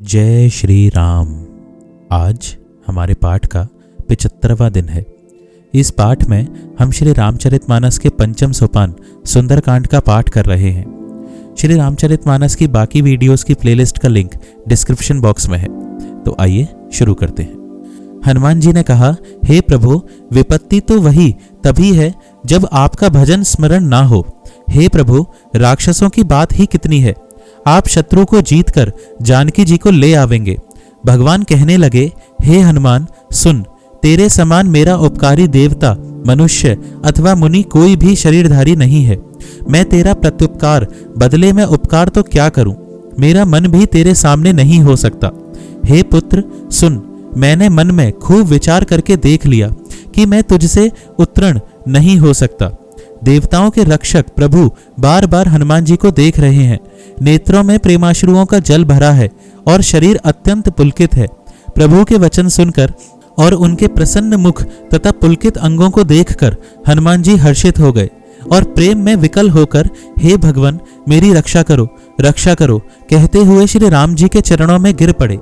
जय श्री राम। आज हमारे पाठ का 75वां दिन है। इस पाठ में हम श्री रामचरितमानस के पंचम सोपान सुंदरकांड का पाठ कर रहे हैं। श्री रामचरितमानस की बाकी वीडियोस की प्लेलिस्ट का लिंक डिस्क्रिप्शन बॉक्स में है। तो आइए शुरू करते हैं। हनुमान जी ने कहा, हे प्रभु, विपत्ति तो वही तभी है जब आपका भजन स्मरण ना हो। हे प्रभु, राक्षसों की बात ही कितनी है, आप शत्रु को जीतकर जानकी जी को ले आवेंगे। भगवान कहने लगे, हे हनुमान सुन, तेरे समान मेरा उपकारी देवता, मनुष्य अथवा मुनि कोई भी शरीरधारी नहीं है। मैं तेरा प्रत्युपकार बदले में उपकार तो क्या करूं, मेरा मन भी तेरे सामने नहीं हो सकता। हे पुत्र सुन, मैंने मन में खूब विचार करके देख लिया कि मैं तुझसे उत्तीर्ण नहीं हो सकता। देवताओं के रक्षक प्रभु बार बार हनुमान जी को देख रहे हैं। नेत्रों में प्रेमाश्रुओं का जल भरा है और शरीर अत्यंत पुलकित है। प्रभु के वचन सुनकर और उनके प्रसन्न मुख तथा पुलकित अंगों को देखकर हनुमान जी हर्षित हो गए और प्रेम में विकल होकर, हे भगवान मेरी रक्षा करो कहते हुए श्री राम जी के चरणों में गिर पड़े।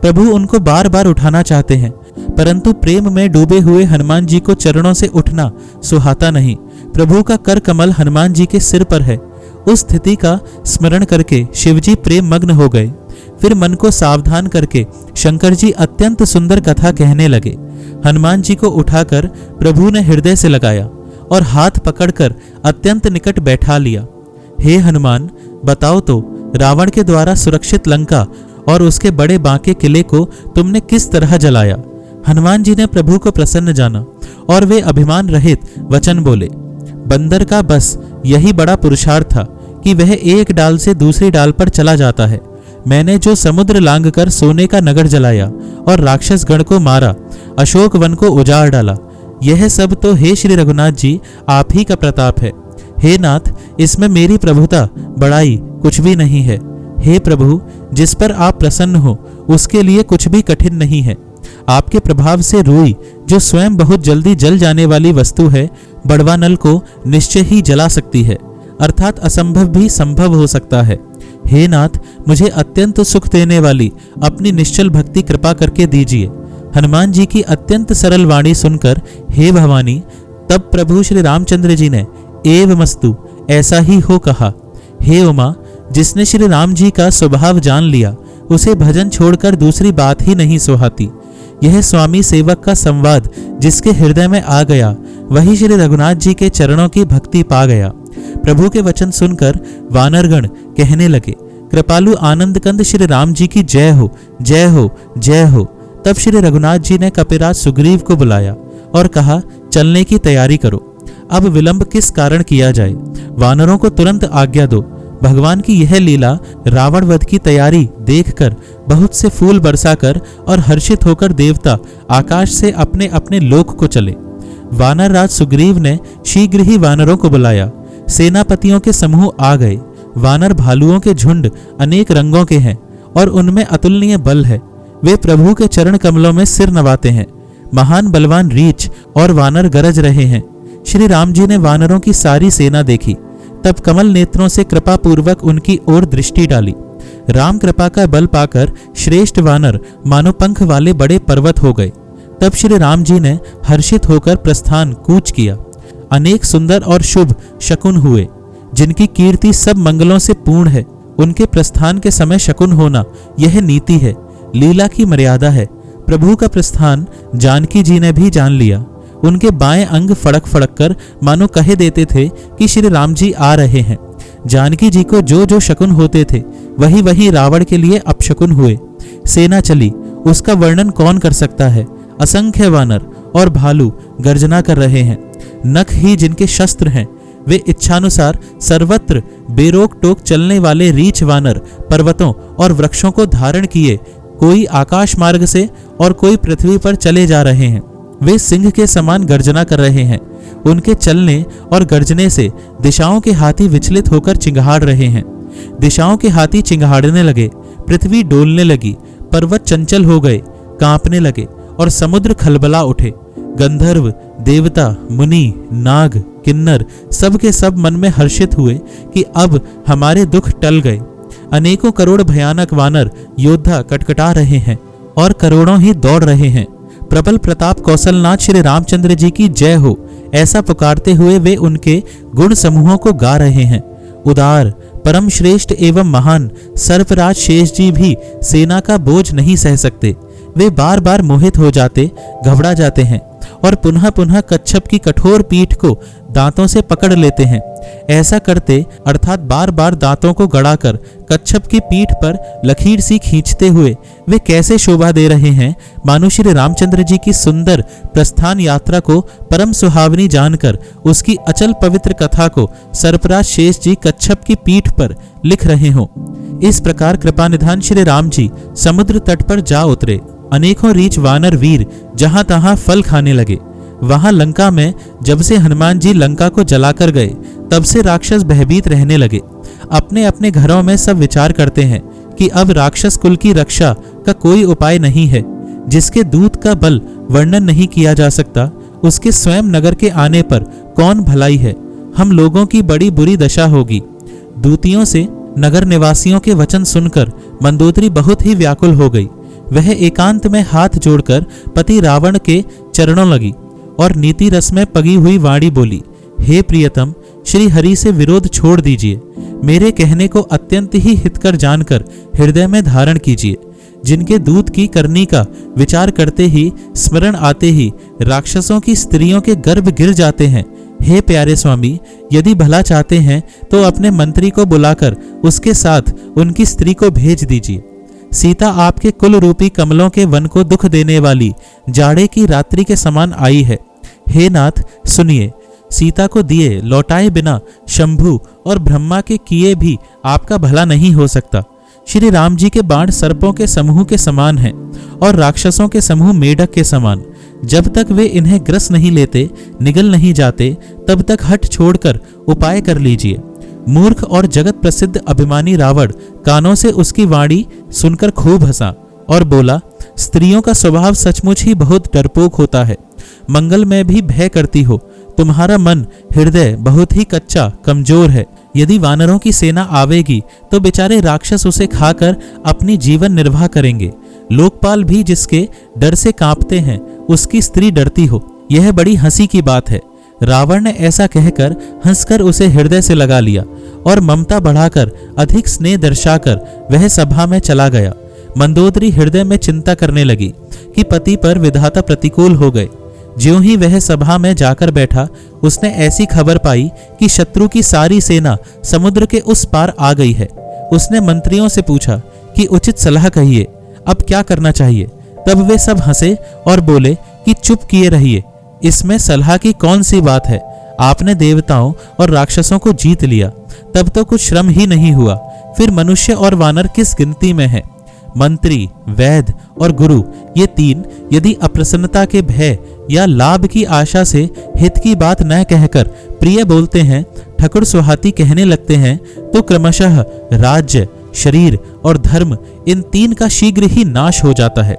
प्रभु उनको बार बार उठाना चाहते हैं, परंतु प्रेम में डूबे हुए हनुमान जी को चरणों से उठना सुहाता नहीं। प्रभु का कर कमल हनुमान जी के सिर पर है। उस स्थिति का स्मरण करके शिवजी प्रेम मग्न हो गए। फिर मन को सावधान करके शंकर जी अत्यंत सुंदर कथा कहने लगे। हनुमान जी को उठाकर प्रभु ने हृदय से लगाया और हाथ पकड़कर अत्यंत निकट बैठा लिया। हे हनुमान, बताओ तो, रावण के द्वारा सुरक्षित लंका और उसके बड़े बांके किले को तुमने किस तरह जलाया। हनुमान जी ने प्रभु को प्रसन्न जाना और वे अभिमान रहित वचन बोले। बंदर का बस यही बड़ा पुरुषार्थ था कि वह एक डाल से दूसरी डाल पर चला जाता है। मैंने जो समुद्र लांग कर सोने का नगर जलाया और राक्षस गण को मारा, अशोक वन को उजाड़ डाला, यह सब तो हे श्री रघुनाथ जी आप ही का प्रताप है। हे नाथ, इसमें मेरी प्रभुता बड़ाई कुछ भी नहीं है। हे प्रभु, जिस पर आप प्रसन्न हो उसके लिए कुछ भी कठिन नहीं है। आपके प्रभाव से रुई, जो स्वयं बहुत जल्दी जल जाने वाली वस्तु है, बड़वा नल को निश्चय ही जला सकती है, अर्थात असंभव भी संभव हो सकता है। हे नाथ, मुझे अत्यंत सुख देने वाली अपनी निश्चल भक्ति कृपा करके दीजिए। हनुमान जी की अत्यंत सरल वाणी सुनकर हे भवानी, तब प्रभु श्री रामचंद्र जी ने एवमस्तु ऐसा ही हो कहा। हे उमा, जिसने श्री राम जी का स्वभाव जान लिया उसे भजन छोड़कर दूसरी बात ही नहीं सुहाती। यह स्वामी सेवक का संवाद जिसके हृदय में आ गया, वही श्री रघुनाथ जी के चरणों की भक्ति पा गया। प्रभु के वचन सुनकर वानरगण कहने लगे, कृपालु आनंद कंद श्री राम जी की जय हो, जय हो, जय हो। तब श्री रघुनाथ जी ने कपिराज सुग्रीव को बुलाया और कहा, चलने की तैयारी करो। अब विलंब किस कारण किया जाए, वानरों को तुरंत आज्ञा दो। भगवान की यह लीला रावण वध की तैयारी देखकर बहुत से फूल बरसाकर और हर्षित होकर देवता आकाश से अपने अपने लोक को चले। वानर राज सुग्रीव ने शीघ्र ही वानरों को बुलाया। सेनापतियों के समूह आ गए। वानर भालुओं के झुंड अनेक रंगों के हैं और उनमें अतुलनीय बल है। वे प्रभु के चरण कमलों में सिर नवाते हैं। महान बलवान रीछ और वानर गरज रहे हैं। श्री राम जी ने वानरों की सारी सेना देखी, तब कमल नेत्रों से कृपा पूर्वक उनकी ओर दृष्टि डाली। राम कृपा का बल पाकर श्रेष्ठ वानर मानो पंख वाले बड़े पर्वत हो गए। तब श्री राम जी ने हर्षित होकर प्रस्थान कूच किया। अनेक सुंदर और शुभ शकुन हुए, जिनकी कीर्ति सब मंगलों से पूर्ण है। उनके प्रस्थान के समय शकुन होना यह नीति है, लीला की मर्यादा है। प्रभु का प्रस्थान जानकी जी ने भी जान लिया। उनके बाएं अंग फड़क फड़क कर मानो कहे देते थे कि श्री राम जी आ रहे हैं। जानकी जी को जो जो शकुन होते थे वही वही रावण के लिए अपशकुन हुए। सेना चली, उसका वर्णन कौन कर सकता है। असंख्य वानर और भालू गर्जना कर रहे हैं। नख ही जिनके शस्त्र हैं, वे इच्छानुसार सर्वत्र बेरोक टोक चलने वाले रीछ वानर पर्वतों और वृक्षों को धारण किए कोई आकाश मार्ग से और कोई पृथ्वी पर चले जा रहे हैं। वे सिंह के समान गर्जना कर रहे हैं। उनके चलने और गर्जने से दिशाओं के हाथी विचलित होकर चिंगाड़ रहे हैं। दिशाओं के हाथी चिंगाड़ने लगे, पृथ्वी डोलने लगी, पर्वत चंचल हो गए, कांपने लगे और समुद्र खलबला उठे। गंधर्व, देवता, मुनि, नाग, किन्नर सब के सब मन में हर्षित हुए कि अब हमारे दुख टल गए। अनेकों करोड़ भयानक वानर योद्धा कटकटा रहे हैं और करोड़ों ही दौड़ रहे हैं। प्रबल प्रताप कौशलनाथ श्री रामचंद्र जी की जय हो, ऐसा पुकारते हुए वे उनके गुण समूहों को गा रहे हैं। उदार, परम श्रेष्ठ एवं महान सर्पराज शेष जी भी सेना का बोझ नहीं सह सकते। वे बार बार मोहित हो जाते, घबरा जाते हैं और पुनः पुनः कच्छप की कठोर पीठ को दांतों से पकड़ लेते हैं। ऐसा करते अर्थात बार बार दांतों को गड़ाकर कच्छप की पीठ पर लकीर सी खींचते हुए वे कैसे शोभा दे रहे हैं, मानो श्री रामचंद्र जी की सुंदर प्रस्थान यात्रा को परम सुहावनी जानकर उसकी अचल पवित्र कथा को सर्पराज शेष जी कच्छप की पीठ पर लिख रहे हों। इस प्रकार कृपानिधान श्री राम जी समुद्र तट पर जा उतरे। अनेकों रीछ वानर वीर जहां तहां फल खाने लगे। वहां लंका में जब से हनुमान जी लंका को जलाकर गए, तब से राक्षस भयभीत रहने लगे। अपने अपने घरों में सब विचार करते हैं कि अब राक्षस कुल की रक्षा का कोई उपाय नहीं है। जिसके दूत का बल वर्णन नहीं किया जा सकता, उसके स्वयं नगर के आने पर कौन भलाई है। हम लोगों की बड़ी बुरी दशा होगी। दूतियों से नगर निवासियों के वचन सुनकर मंदोदरी बहुत ही व्याकुल हो गई। वह एकांत में हाथ जोड़कर पति रावण के चरणों लगी और नीति रस में पगी हुई वाणी बोली, हे प्रियतम, श्री हरि से विरोध छोड़ दीजिए। मेरे कहने को अत्यंत ही हितकर जानकर हृदय में धारण कीजिए। जिनके दूत की करनी का विचार करते ही, स्मरण आते ही राक्षसों की स्त्रियों के गर्भ गिर जाते हैं। हे प्यारे स्वामी, यदि भला चाहते हैं तो अपने मंत्री को बुलाकर उसके साथ उनकी स्त्री को भेज दीजिए। सीता आपके कुल रूपी कमलों के वन को दुख देने वाली जाड़े की रात्रि के समान आई है। हे नाथ, सुनिए, सीता को दिए लौटाए बिना शंभु और ब्रह्मा के किए भी आपका भला नहीं हो सकता। श्री राम जी के बाण सर्पों के समूह के समान हैं और राक्षसों के समूह मेढक के समान। जब तक वे इन्हें ग्रस नहीं लेते, निगल नहीं जाते, तब तक हट छोड़कर उपाय कर लीजिए। मूर्ख और जगत प्रसिद्ध अभिमानी रावण कानों से उसकी वाणी सुनकर खूब हंसा और बोला, स्त्रियों का स्वभाव सचमुच ही बहुत डरपोक होता है। मंगल में भी भय करती हो। तुम्हारा मन हृदय बहुत ही कच्चा कमजोर है। यदि वानरों की सेना आवेगी तो बेचारे राक्षस उसे खाकर अपनी जीवन निर्वाह करेंगे। लोकपाल भी जिसके डर से कांपते हैं, उसकी स्त्री डरती हो, यह बड़ी हंसी की बात है। रावण ने ऐसा कहकर हंसकर उसे हृदय से लगा लिया और ममता बढ़ाकर अधिक स्नेह दर्शाकर वह सभा में चला गया। मंदोदरी हृदय में चिंता करने लगी कि पति पर विधाता प्रतिकूल हो गए। ज्यों ही वह सभा में जाकर बैठा, उसने ऐसी खबर पाई कि शत्रु की सारी सेना समुद्र के उस पार आ गई है। उसने मंत्रियों से पूछा कि उचित सलाह कहिए, अब क्या करना चाहिए। तब वे सब हंसे और बोले कि चुप किए रहिए, इसमें सलाह की कौन सी बात है। आपने देवताओं और राक्षसों को जीत लिया, तब तो कुछ श्रम ही नहीं हुआ। फिर मनुष्य और वानर किस गिनती में है। मंत्री, वैद्य और गुरु, ये तीन यदि अप्रसन्नता के भय या लाभ की आशा से हित की बात न कहकर प्रिय बोलते हैं, ठकुर सुहाती कहने लगते हैं, तो क्रमशः राज्य, शरीर और धर्म, इन तीन का शीघ्र ही नाश हो जाता है।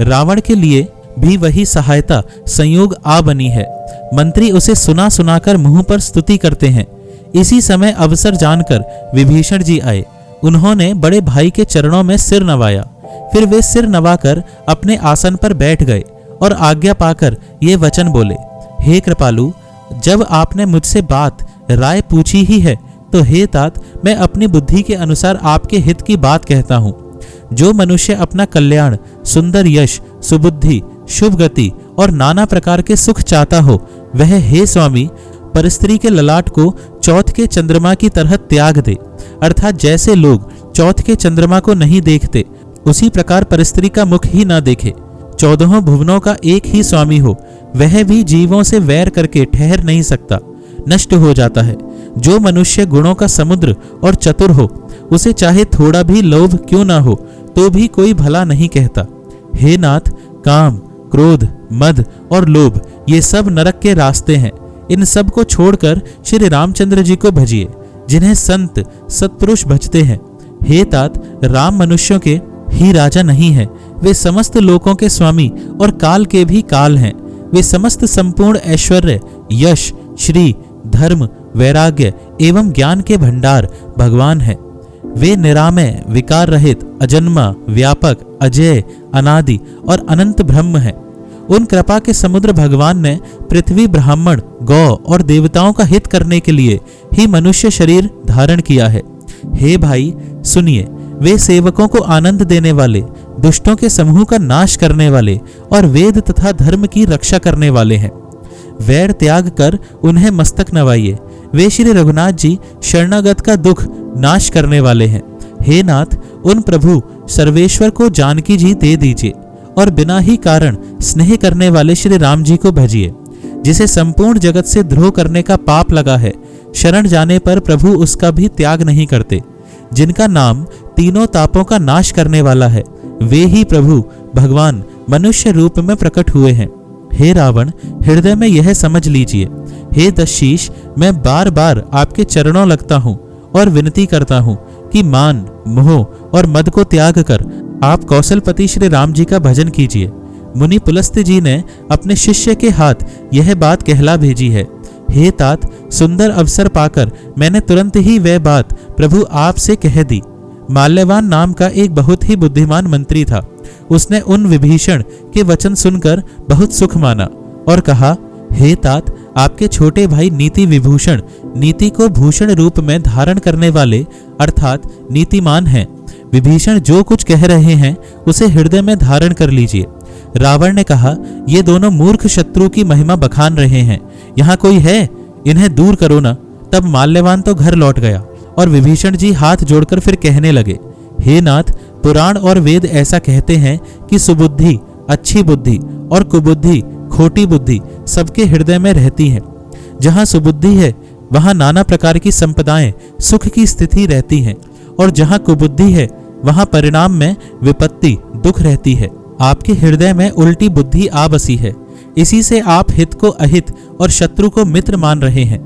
रावण के लिए भी वही सहायता संयोग आ बनी है। मंत्री उसे सुना सुनाकर मुंह पर स्तुति करते हैं। इसी समय अवसर जानकर विभीषण जी आए। उन्होंने बड़े भाई के चरणों में सिर नवाया। फिर वे सिर नवाकर अपने आसन पर बैठ गए और आज्ञा पाकर ये वचन बोले, हे कृपालु, जब आपने मुझसे बात राय पूछी ही है, तो हे तात, मैं अपनी बुद्धि के अनुसार आपके हित की बात कहता हूँ। जो मनुष्य अपना कल्याण, सुंदर यश, सुबुद्धि, शुभ गति और नाना प्रकार के सुख चाहता हो, वह हे स्वामी परस्त्री के ललाट को चौथ के चंद्रमा की तरह त्याग दे। अर्थात जैसे लोग चौथ के चंद्रमा को नहीं देखते, उसी प्रकार परस्त्री का मुख ही ना देखे। 14 भुवनों का एक ही स्वामी हो, वह भी जीवों से वैर करके ठहर नहीं सकता, नष्ट हो जाता है। जो मनुष्य गुणों का समुद्र और चतुर हो, उसे चाहे थोड़ा भी लोभ क्यों ना हो, तो भी कोई भला नहीं कहता। हे नाथ, काम, क्रोध, मद और लोभ, ये सब नरक के रास्ते हैं। इन सब को छोड़कर श्री रामचंद्र जी को भजिए, जिन्हें संत सत्पुरुष भजते हैं। हे तात, राम मनुष्यों के ही राजा नहीं है, वे समस्त लोकों के स्वामी और काल के भी काल हैं। वे समस्त संपूर्ण ऐश्वर्य, यश, श्री, धर्म, वैराग्य एवं ज्ञान के भंडार भगवान हैं। वे निरामय, विकार रहित, अजन्मा, व्यापक, अजय, अनादि और अनंत ब्रह्म हैं। उन कृपा के समुद्र भगवान ने पृथ्वी, ब्राह्मण, गौ और देवताओं का हित करने के लिए ही मनुष्य शरीर धारण किया है। हे भाई सुनिए, वे सेवकों को आनंद देने वाले, दुष्टों के समूह का नाश करने वाले और वेद तथा धर्म की रक्षा करने वाले हैं। वैर त्याग कर उन्हें मस्तक नवाइए। वे श्री रघुनाथ जी शरणागत का दुख नाश करने वाले हैं। हे नाथ, उन प्रभु सर्वेश्वर को जानकी जी दे दीजिए और बिना ही कारण स्नेह करने वाले श्री राम जी को भजिए, जिसे संपूर्ण जगत से द्रोह करने का पाप लगा है। शरण जाने पर प्रभु उसका भी त्याग नहीं करते। जिनका नाम तीनों तापों का नाश करने वाला है, वे ही प्रभु भगवान मनुष्य रूप में प्रकट हुए हैं। हे रावण, हृदय में यह समझ लीजिए। हे दशशीष, मैं बार बार आपके चरणों लगता हूँ और विनती करता हूँ कि मान, मोह और मद को त्याग कर आप कौशलपति श्री राम जी का भजन कीजिए। मुनि पुलस्त्य जी ने अपने शिष्य के हाथ यह बात कहला भेजी है। हे तात, सुंदर अवसर पाकर मैंने तुरंत ही वह बात प्रभु आपसे कह दी। माल्यवान नाम का एक बहुत ही बुद्धिमान मंत्री था। उसने उन विभीषण के वचन सुनकर बहुत सुख माना और कहा, हे तात, आपके छोटे भाई नीति विभूषण नीति को भूषण रूप में धारण करने वाले अर्थात नीतिमान हैं। विभीषण जो कुछ कह रहे हैं उसे हृदय में धारण कर लीजिए। रावण ने कहा, ये दोनों मूर्ख शत्रु की महिमा बखान रहे हैं, यहाँ कोई है, इन्हें दूर करो ना। तब माल्यवान तो घर लौट गया और विभीषण जी हाथ जोड़कर फिर कहने लगे, हे नाथ, पुराण और वेद ऐसा कहते हैं कि सुबुद्धि, अच्छी बुद्धि और कुबुद्धि, खोटी बुद्धि सबके हृदय में रहती है। जहाँ सुबुद्धि है वहाँ नाना प्रकार की संपदाएं, सुख की स्थिति रहती हैं, और जहाँ कुबुद्धि है वहाँ परिणाम में विपत्ति, दुख रहती है। आपके हृदय में उल्टी बुद्धि आ बसी है। इसी से आप हित को अहित और शत्रु को मित्र मान रहे हैं।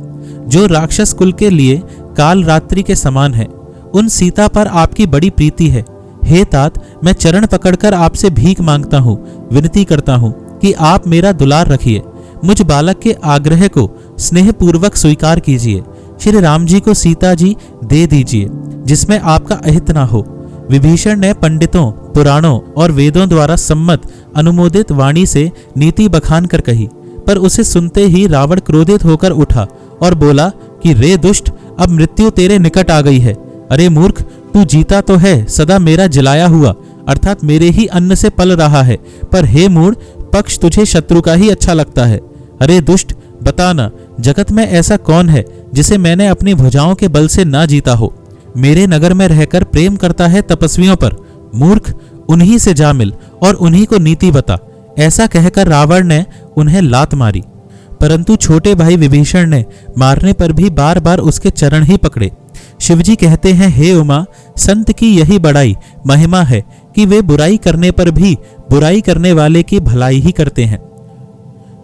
जो राक्षस कुल के लिए काल रात्रि के समान है, उन सीता पर आपकी बड़ी प्रीति है। हे तात, मैं चरण पकड़कर आपसे भीख मांगता हूँ, विनती करता हूँ कि आप मेरा दुलार रखिए। मुझ बालक के आग्रह को स्नेह पूर्वक स्वीकार कीजिए। श्री राम जी को सीता जी दे दीजिए, जिसमें आपका अहित ना हो। विभीषण ने पंडितों, पुराणों और वेदों द्वारा सम्मत अनुमोदित वाणी से नीति बखान कर कही, पर उसे सुनते ही रावण क्रोधित होकर उठा और बोला कि रे दुष्ट, अब मृत्यु तेरे निकट आ गई है। अरे मूर्ख, तू जीता तो है सदा मेरा जलाया हुआ, अर्थात मेरे ही अन्न से पल रहा है, पर हे मूढ़, पक्ष तुझे शत्रु का ही अच्छा लगता है। अरे दुष्ट, बता ना, जगत में ऐसा कौन है जिसे मैंने अपनी भुजाओं के बल से ना जीता हो। मेरे नगर में रहकर प्रेम करता है तपस्वियों पर। मूर्ख, उन्हीं से जा मिल और उन्हीं को नीति बता। ऐसा कहकर रावण ने उन्हें लात मारी, परंतु छोटे भाई विभीषण ने मारने पर भी बार बार उसके चरण ही पकड़े। शिवजी कहते हैं, हे उमा, संत की यही बड़ाई महिमा है कि वे बुराई करने पर भी बुराई करने वाले की भलाई ही करते हैं।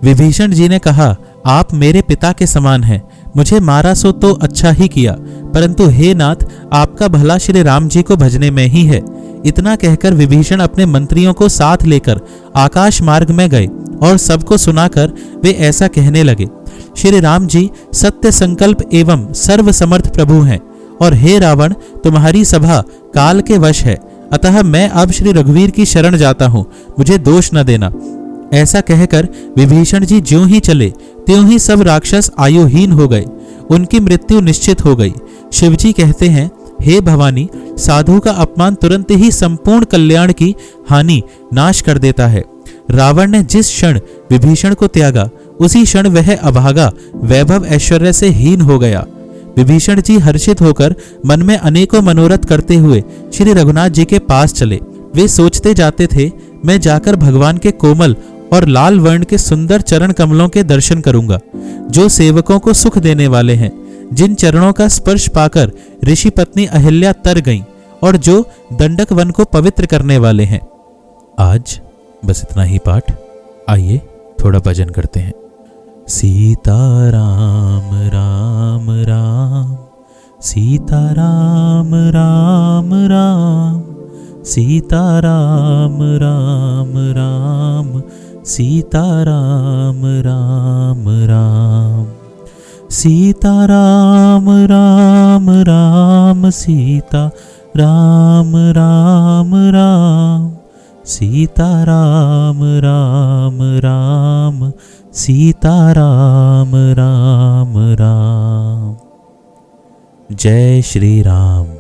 विभीषण जी ने कहा, आप मेरे पिता के समान हैं, मुझे मारा सो तो अच्छा ही किया, परंतु हे नाथ, आपका भला श्री राम जी को भजने में ही है। इतना कहकर विभीषण अपने मंत्रियों को साथ लेकर आकाश मार्ग में गए और सबको सुनाकर वे ऐसा कहने लगे, श्री राम जी सत्य संकल्प एवं सर्व समर्थ प्रभु हैं, और हे रावण, तुम्हारी सभा काल के वश है, अतः मैं अब श्री रघुवीर की शरण जाता हूँ, मुझे दोष न देना। ऐसा कहकर विभीषण जी ज्यों ही चले त्यों ही सब राक्षस आयुहीन हो गए, उनकी मृत्यु निश्चित हो गई। शिवजी कहते हैं, हे भवानी, साधु का अपमान तुरंत ही संपूर्ण कल्याण की हानि नाश कर देता है। रावण ने जिस क्षण विभीषण को त्यागा, उसी क्षण वह अभागा वैभव ऐश्वर्य से हीन हो गया। विभीषण जी हर्षित होकर मन में अनेकों मनोरथ करते हुए श्री रघुनाथ जी के पास चले। वे सोचते जाते थे, मैं जाकर भगवान के कोमल और लाल वर्ण के सुंदर चरण कमलों के दर्शन करूंगा, जो सेवकों को सुख देने वाले हैं, जिन चरणों का स्पर्श पाकर ऋषि पत्नी अहिल्या तर गईं और जो दंडक वन को पवित्र करने वाले हैं। आज बस इतना ही पाठ। आइए थोड़ा भजन करते हैं। सीता राम राम राम, सीता राम राम राम, सीता राम राम राम, सीता राम राम राम। सीता राम राम राम सीता राम राम राम सीता राम राम राम सीता राम राम राम। जय श्री राम।